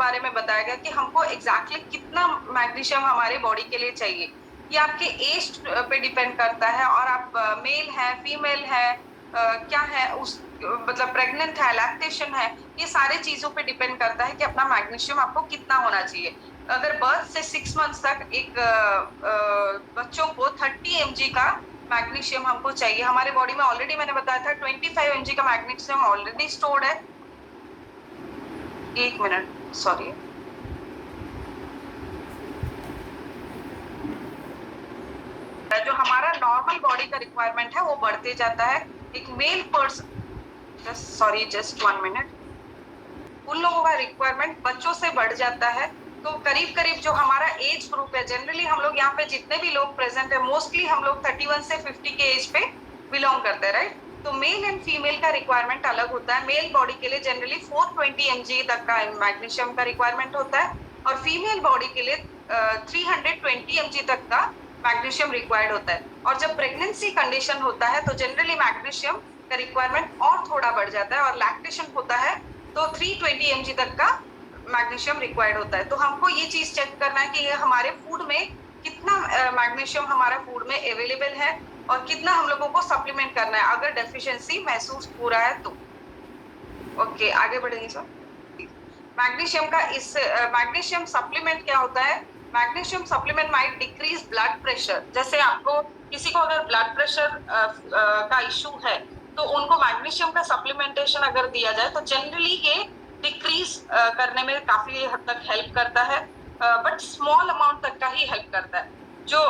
बारे में बताया गया कि हमको एग्जैक्टली कितना मैग्नीशियम हमारे बॉडी के लिए चाहिए। ये आपके एज पे डिपेंड करता है, और आप मेल है, फीमेल है, क्या है, उस मतलब प्रेग्नेंट है, लैक्टेशन है, ये सारे चीजों पे डिपेंड करता है कि अपना मैग्नीशियम आपको कितना होना चाहिए। अगर बर्थ से 6 मंथ्स तक एक बच्चों को 30 mg का मैग्नीशियम हमको चाहिए। हमारे बॉडी में ऑलरेडी मैंने बताया था 25 mg का मैग्नीशियम ऑलरेडी स्टोर्ड है। एक मिनट, सॉरी। जो हमारा नॉर्मल बॉडी का रिक्वायरमेंट है वो बढ़ते जाता है। एक मेल पर्सन, जस्ट 1 मिनट, उन लोगों का रिक्वायरमेंट बच्चों से बढ़ जाता है। तो करीब करीब जो हमारा एज ग्रुप है, जनरली हम लोग यहाँ पे जितने भी लोग प्रेजेंट है, मोस्टली हम लोग 31 से 50 के एज पे बिलोंग करते हैं, राइट। तो मेल एंड फीमेल का रिक्वायरमेंट अलग होता है। मेल बॉडी के लिए जनरली 420 mg तक का मैग्नीशियम का रिक्वायरमेंट होता है, और फीमेल बॉडी के लिए 320 mg तक का मैग्नीशियम रिक्वायर्ड होता है। और जब प्रेगनेंसी कंडीशन होता है तो जनरली मैग्नीशियम का रिक्वायरमेंट और थोड़ा बढ़ जाता है, और लैक्टेशन होता है तो 320 mg तक का मैग्नीशियम रिक्वायर्ड होता है। तो हमको ये चीज चेक करना है कि हमारे फूड में कितना मैग्नीशियम हमारा फूड में अवेलेबल है, और कितना हम लोगों को सप्लीमेंट करना है अगर डेफिशिएंसी महसूस हो रहा है तो। ओके, आगे बढ़ेंगे सर। मैग्नीशियम का इस मैग्नीशियम सप्लीमेंट क्या होता है? Magnesium supplement might decrease blood pressure. जैसे आपको किसी को अगर ब्लड प्रेशर का इशू है तो उनको मैग्नीशियम का सप्लीमेंटेशन अगर दिया जाए तो जनरली ये डिक्रीज करने में काफी हद तक हेल्प करता है, बट स्मॉल अमाउंट तक का ही हेल्प करता है। जो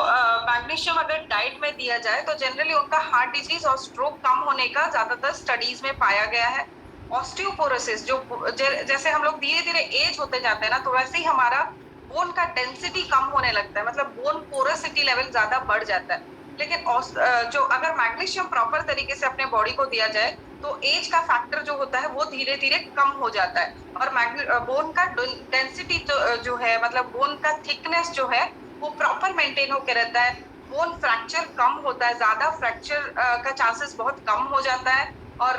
मैग्नीशियम अगर डाइट में दिया जाए तो जनरली उनका हार्ट डिजीज और स्ट्रोक कम होने का ज्यादातर स्टडीज में पाया गया है। ऑस्टियोपोरोसिस, जो जैसे हम लोग धीरे धीरे एज होते जाते हैं ना, तो वैसे ही हमारा बोन का डेंसिटी कम होने लगता है, मतलब बोन पोरोसिटी लेवल ज्यादा बढ़ जाता है। लेकिन जो अगर मैग्नीशियम प्रॉपर तरीके से अपने बॉडी को दिया जाए तो एज का फैक्टर जो होता है वो धीरे धीरे कम हो जाता है, और बोन का डेंसिटी जो है, मतलब बोन का थिकनेस जो है वो प्रॉपर मेंटेन होकर रहता है। बोन फ्रैक्चर कम होता है, ज्यादा फ्रैक्चर का चांसेस बहुत कम हो जाता है। और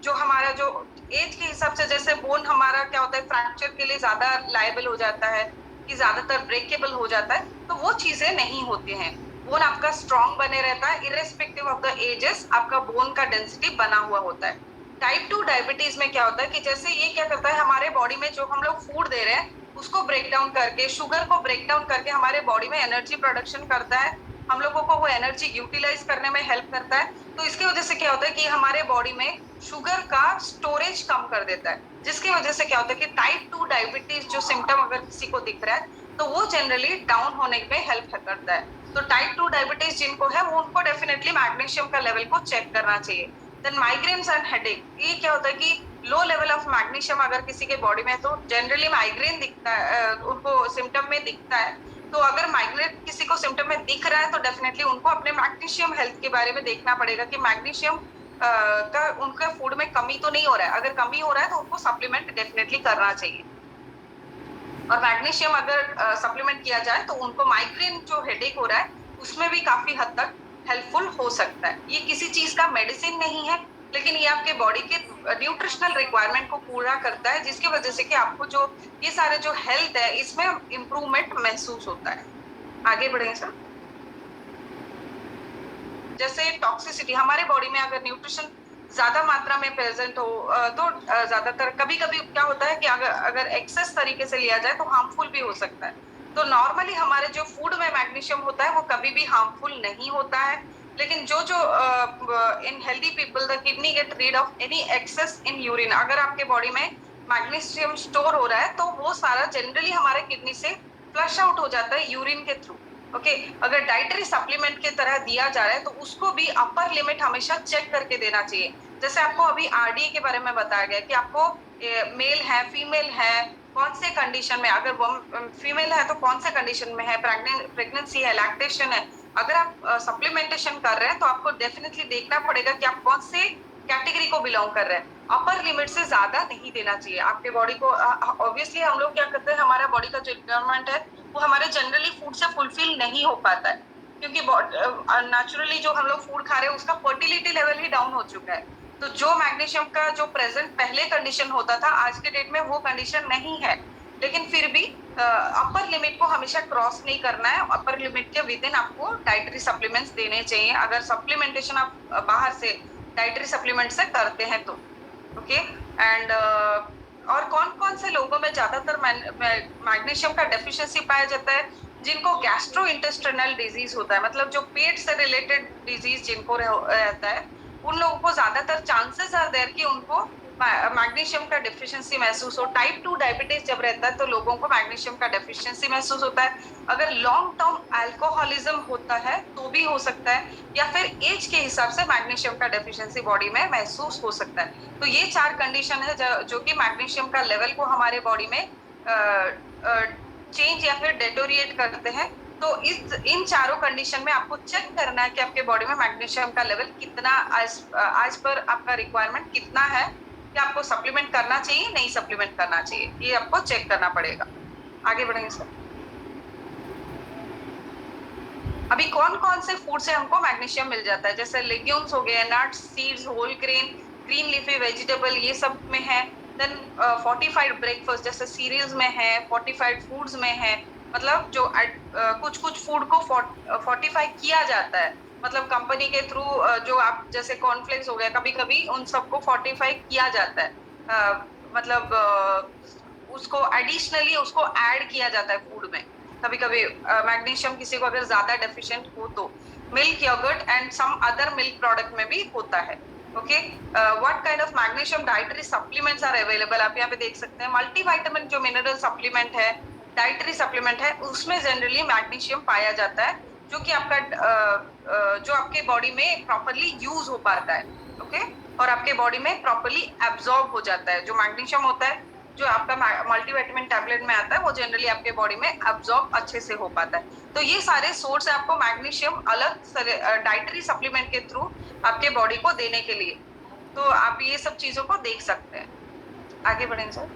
जो हमारा जो एज के हिसाब से जैसे बोन हमारा क्या होता है, फ्रैक्चर के लिए ज्यादा लायबल हो जाता है, कि ज्यादातर ब्रेकेबल हो जाता है, तो वो चीजें नहीं होती हैं। बोन आपका स्ट्रांग बने रहता है, इरेस्पेक्टिव ऑफ द एजेस आपका बोन का डेंसिटी बना हुआ होता है। टाइप 2 डायबिटीज में क्या होता है कि जैसे ये क्या करता है, हमारे बॉडी में जो हम लोग फूड दे रहे हैं उसको ब्रेक डाउन करके, शुगर को ब्रेक डाउन करके हमारे बॉडी में एनर्जी प्रोडक्शन करता है, हम लोगों को वो एनर्जी यूटिलाइज करने में हेल्प करता है। तो इसकी वजह से क्या होता है कि हमारे बॉडी में शुगर का स्टोरेज कम कर देता है, जिसकी वजह से क्या होता है कि टाइप 2 डायबिटीज जो सिम्टम अगर किसी को दिख रहा है तो वो जनरली डाउन होने में हेल्प करता है। तो टाइप 2 डायबिटीज जिनको है वो उनको डेफिनेटली मैग्नीशियम का लेवल को चेक करना चाहिए। देन माइग्रेन्स एंड हेडेक, ये क्या होता है कि लो लेवल ऑफ मैग्नीशियम अगर किसी के बॉडी में है तो जनरली माइग्रेन दिखता है, उनको सिम्टम में दिखता है। तो अगर माइग्रेन किसी को सिम्टम में दिख रहा है तो डेफिनेटली उनको अपने मैग्नीशियम हेल्थ के बारे में देखना पड़ेगा कि मैग्नीशियम का उनके फूड में कमी तो नहीं हो रहा है। अगर कमी हो रहा है तो उनको सप्लीमेंट डेफिनेटली करना चाहिए। और मैग्नीशियम अगर सप्लीमेंट किया जाए तो उनको माइग्रेन जो हेडेक हो रहा है उसमें भी काफी हद तक हेल्पफुल हो सकता है। ये किसी चीज का मेडिसिन नहीं है, लेकिन ये आपके बॉडी के न्यूट्रिशनल रिक्वायरमेंट को पूरा करता है, जिसकी वजह से कि आपको जो ये सारे जो हेल्थ है इसमें इम्प्रूवमेंट महसूस होता है। आगे बढ़ेंगे सर। जैसे टॉक्सिसिटी, हमारे बॉडी में अगर न्यूट्रिशन ज्यादा मात्रा में प्रेजेंट हो तो ज्यादातर कभी कभी क्या होता है कि अगर एक्सेस तरीके से लिया जाए तो हार्मफुल भी हो सकता है। तो नॉर्मली हमारे जो फूड में मैग्नीशियम होता है वो कभी भी हार्मफुल नहीं होता है, लेकिन जो जो in healthy people the kidney get rid of any excess in urine. अगर आपके बॉडी में मैग्नीशियम स्टोर हो रहा है तो वो सारा जनरली हमारे किडनी से फ्लश आउट हो जाता है यूरिन के थ्रू। ओके, अगर डाइटरी सप्लीमेंट की तरह दिया जा रहा है तो उसको भी अपर लिमिट हमेशा चेक करके देना चाहिए। जैसे आपको अभी आरडीए के बारे में बताया गया कि आपको मेल है, फीमेल है, कौन से कंडीशन में, अगर वो फीमेल है तो कौन से कंडीशन में है, प्रेगनेंसी है, लैक्टेशन है। अगर आप सप्लीमेंटेशन कर रहे हैं तो आपको डेफिनेटली देखना पड़ेगा कि आप कौन से कैटेगरी को बिलोंग कर रहे हैं। अपर लिमिट से ज्यादा नहीं देना चाहिए आपके बॉडी को। ऑब्वियसली हम लोग क्या करते हैं, हमारा बॉडी का जो रिक्वायरमेंट है वो हमारे जनरली फूड से फुलफिल नहीं हो पाता है, क्योंकि नेचुरली जो हम लोग फूड खा रहे हैं उसका फर्टिलिटी लेवल ही डाउन हो चुका है। तो जो मैग्नीशियम का जो प्रेजेंट पहले कंडीशन होता था, आज के डेट में वो कंडीशन नहीं है, लेकिन फिर भी अपर लिमिट को हमेशा क्रॉस नहीं करना है। अपर लिमिट के विद इन आपको डाइटरी सप्लीमेंट्स देने चाहिए, अगर सप्लीमेंटेशन आप बाहर से डाइटरी सप्लीमेंट से करते हैं तो। ओके एंड और कौन कौन से लोगों में ज्यादातर मैग्नीशियम का डेफिशिएंसी पाया जाता है? जिनको गैस्ट्रो इंटेस्टाइनल डिजीज होता है, मतलब जो पेट से रिलेटेड डिजीज जिनको रहता है, उन लोगों को ज्यादातर चांसेस आर देयर कि उनको मैग्नीशियम का डेफिशिएंसी महसूस हो। टाइप 2 डायबिटीज जब रहता है तो लोगों को मैग्नीशियम का डेफिशिएंसी महसूस होता है। अगर लॉन्ग टर्म अल्कोहलिज्म होता है तो भी हो सकता है, या फिर एज के हिसाब से मैग्नीशियम का डेफिशिएंसी बॉडी में महसूस हो सकता है। तो ये 4 कंडीशन है जो कि मैग्नीशियम का लेवल को हमारे बॉडी में चेंज या फिर डेटोरिएट करते हैं। तो इन चारों कंडीशन में आपको चेक करना है कि आपके बॉडी में मैग्नीशियम का लेवल कितना आज पर आपका रिक्वायरमेंट कितना है, कि आपको सप्लीमेंट करना चाहिए नहीं सप्लीमेंट करना चाहिए, ये आपको चेक करना पड़ेगा। आगे बढ़ेंगे सर। अभी कौन कौन से फूड से हमको मैग्नीशियम मिल जाता है? जैसे लेग्यूम्स हो गए, nuts, seeds, whole grain, green leafy vegetable, ये सब में है। देन फोर्टिफाइड ब्रेकफास्ट जैसे सीरियल्स में है, फोर्टिफाइड फूड्स में है, मतलब जो कुछ कुछ फूड को फोर्टिफाई किया जाता है, मतलब कंपनी के थ्रू जो आप जैसे कॉर्नफ्लेक्स हो गया, कभी कभी उन सबको फोर्टिफाई किया जाता है, मतलब उसको एडिशनली उसको ऐड किया जाता है फूड में। कभी कभी मैग्नीशियम किसी को अगर ज्यादा डेफिशिएंट हो तो milk, yoghurt and some other milk product में भी होता है। Okay, what kind of magnesium dietary supplements are available? आप यहाँ पे देख सकते हैं मल्टीविटामिन जो मिनरल सप्लीमेंट है, डाइटरी सप्लीमेंट है, उसमें जनरली मैग्नीशियम पाया जाता है, जो कि आपका जो आपके बॉडी में प्रॉपरली यूज हो पाता है। ओके, और आपके बॉडी में प्रॉपरली एब्जॉर्ब हो जाता है। जो मैग्नीशियम होता है जो आपका मल्टीविटामिन टैबलेट में आता है, वो जनरली आपके बॉडी में एब्जॉर्ब अच्छे से हो पाता है। तो ये सारे सोर्स है आपको मैग्नीशियम अलग डाइटरी सप्लीमेंट के थ्रू आपके बॉडी को देने के लिए। तो आप ये सब चीजों को देख सकते हैं। आगे बढ़ें सर।